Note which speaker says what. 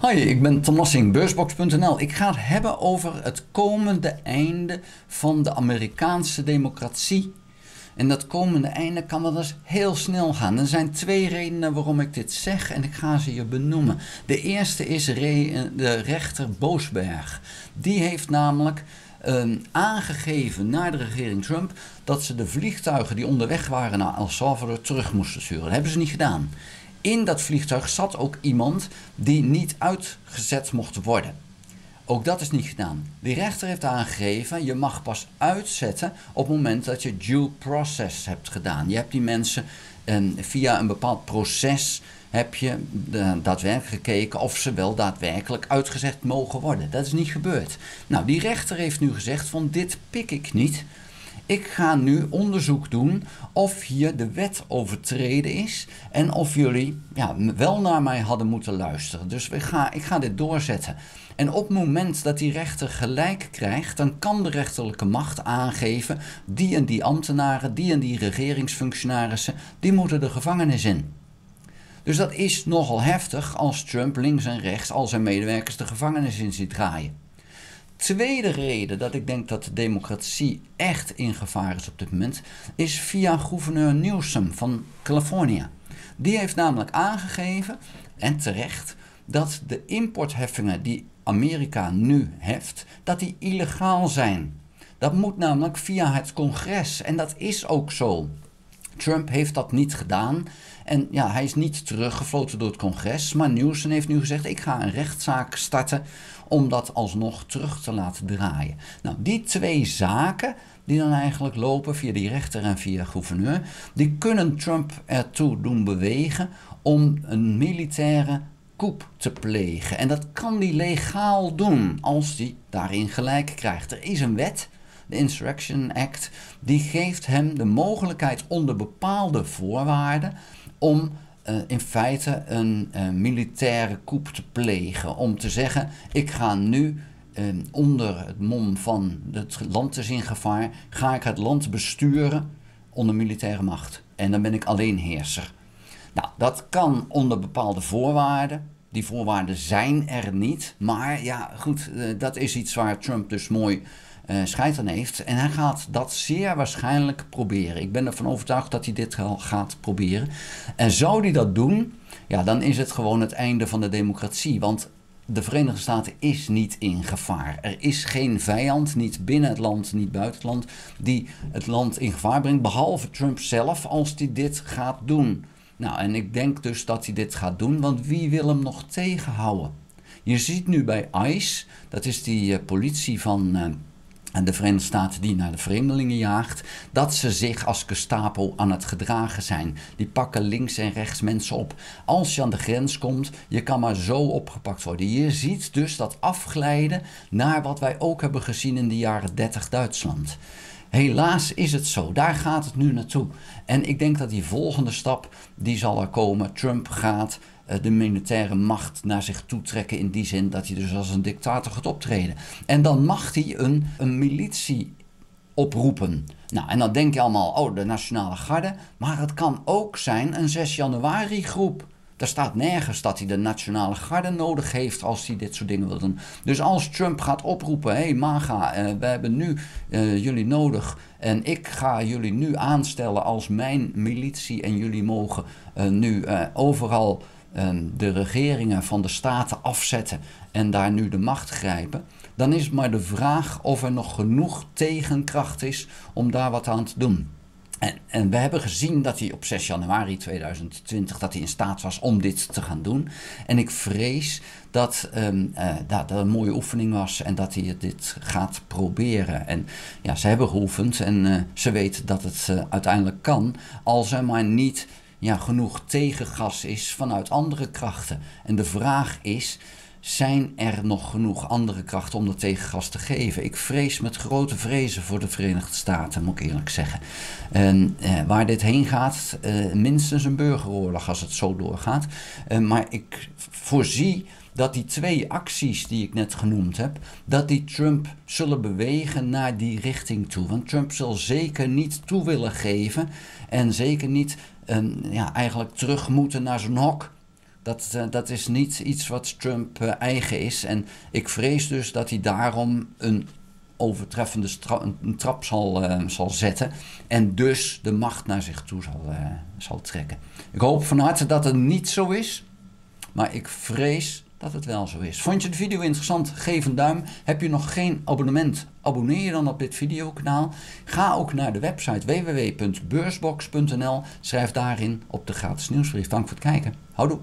Speaker 1: Hoi, ik ben Tom Lassing, beursbox.nl. Ik ga het hebben over het komende einde van de Amerikaanse democratie. En dat komende einde kan wel eens heel snel gaan. Er zijn twee redenen waarom ik dit zeg en ik ga ze je benoemen. De eerste is de rechter Boasberg. Die heeft namelijk aangegeven naar de regering Trump dat ze de vliegtuigen die onderweg waren naar El Salvador terug moesten sturen. Dat hebben ze niet gedaan. In dat vliegtuig zat ook iemand die niet uitgezet mocht worden. Ook dat is niet gedaan. De rechter heeft aangegeven, je mag pas uitzetten op het moment dat je due process hebt gedaan. Je hebt die mensen via een bepaald proces heb je daadwerkelijk gekeken of ze wel daadwerkelijk uitgezet mogen worden. Dat is niet gebeurd. Nou, die rechter heeft nu gezegd van dit pik ik niet. Ik ga nu onderzoek doen of hier de wet overtreden is en of jullie wel naar mij hadden moeten luisteren. Dus ik ga dit doorzetten. En op het moment dat die rechter gelijk krijgt, dan kan de rechterlijke macht aangeven, die en die ambtenaren, die en die regeringsfunctionarissen, die moeten de gevangenis in. Dus dat is nogal heftig als Trump links en rechts al zijn medewerkers de gevangenis in ziet draaien. Tweede reden dat ik denk dat de democratie echt in gevaar is op dit moment, is via gouverneur Newsom van Californië. Die heeft namelijk aangegeven, en terecht, dat de importheffingen die Amerika nu heft, dat die illegaal zijn. Dat moet namelijk via het congres en dat is ook zo. Trump heeft dat niet gedaan en hij is niet teruggefloten door het congres, maar Newsom heeft nu gezegd ik ga een rechtszaak starten om dat alsnog terug te laten draaien. Nou, die twee zaken die dan eigenlijk lopen via die rechter en via gouverneur, die kunnen Trump ertoe doen bewegen om een militaire coup te plegen. En dat kan hij legaal doen als hij daarin gelijk krijgt. Er is een wet, de Insurrection Act, die geeft hem de mogelijkheid onder bepaalde voorwaarden om in feite een militaire coup te plegen. Om te zeggen, ik ga nu onder het mom van het land is in gevaar, ga ik het land besturen onder militaire macht. En dan ben ik alleenheerser. Nou, dat kan onder bepaalde voorwaarden. Die voorwaarden zijn er niet. Maar ja, goed, dat is iets waar Trump dus mooi scheid aan heeft. En hij gaat dat zeer waarschijnlijk proberen. Ik ben ervan overtuigd dat hij dit gaat proberen. En zou hij dat doen, ja, dan is het gewoon het einde van de democratie. Want de Verenigde Staten is niet in gevaar. Er is geen vijand, niet binnen het land, niet buiten het land, die het land in gevaar brengt. Behalve Trump zelf, als hij dit gaat doen. Nou, en ik denk dus dat hij dit gaat doen, want wie wil hem nog tegenhouden? Je ziet nu bij ICE, dat is die politie van de Verenigde Staten die naar de vreemdelingen jaagt, dat ze zich als Gestapo aan het gedragen zijn. Die pakken links en rechts mensen op. Als je aan de grens komt, je kan maar zo opgepakt worden. Je ziet dus dat afglijden naar wat wij ook hebben gezien in de jaren 30 Duitsland. Helaas is het zo, daar gaat het nu naartoe. En ik denk dat die volgende stap, die zal er komen. Trump gaat de militaire macht naar zich toe trekken in die zin dat hij dus als een dictator gaat optreden. En dan mag hij een militie oproepen. Nou, en dan denk je allemaal, oh, de Nationale Garde. Maar het kan ook zijn een 6 januari groep. Er staat nergens dat hij de Nationale Garde nodig heeft als hij dit soort dingen wil doen. Dus als Trump gaat oproepen, hé MAGA, we hebben nu jullie nodig en ik ga jullie nu aanstellen als mijn militie en jullie mogen nu overal de regeringen van de staten afzetten en daar nu de macht grijpen, dan is het maar de vraag of er nog genoeg tegenkracht is om daar wat aan te doen. En we hebben gezien dat hij op 6 januari 2020 dat hij in staat was om dit te gaan doen. En ik vrees dat dat een mooie oefening was en dat hij dit gaat proberen. En ja, ze hebben geoefend en ze weten dat het uiteindelijk kan, als er maar niet genoeg tegengas is vanuit andere krachten. En de vraag is, zijn er nog genoeg andere krachten om dat tegengas te geven? Ik vrees met grote vrezen voor de Verenigde Staten, moet ik eerlijk zeggen. En waar dit heen gaat, minstens een burgeroorlog als het zo doorgaat. Maar ik voorzie dat die twee acties die ik net genoemd heb, dat die Trump zullen bewegen naar die richting toe. Want Trump zal zeker niet toe willen geven en zeker niet eigenlijk terug moeten naar zijn hok. Dat is niet iets wat Trump eigen is. En ik vrees dus dat hij daarom een overtreffende een trap zal zetten. En dus de macht naar zich toe zal trekken. Ik hoop van harte dat het niet zo is. Maar ik vrees dat het wel zo is. Vond je de video interessant? Geef een duim. Heb je nog geen abonnement? Abonneer je dan op dit videokanaal. Ga ook naar de website www.beursbox.nl. Schrijf daarin op de gratis nieuwsbrief. Dank voor het kijken. Houdoe.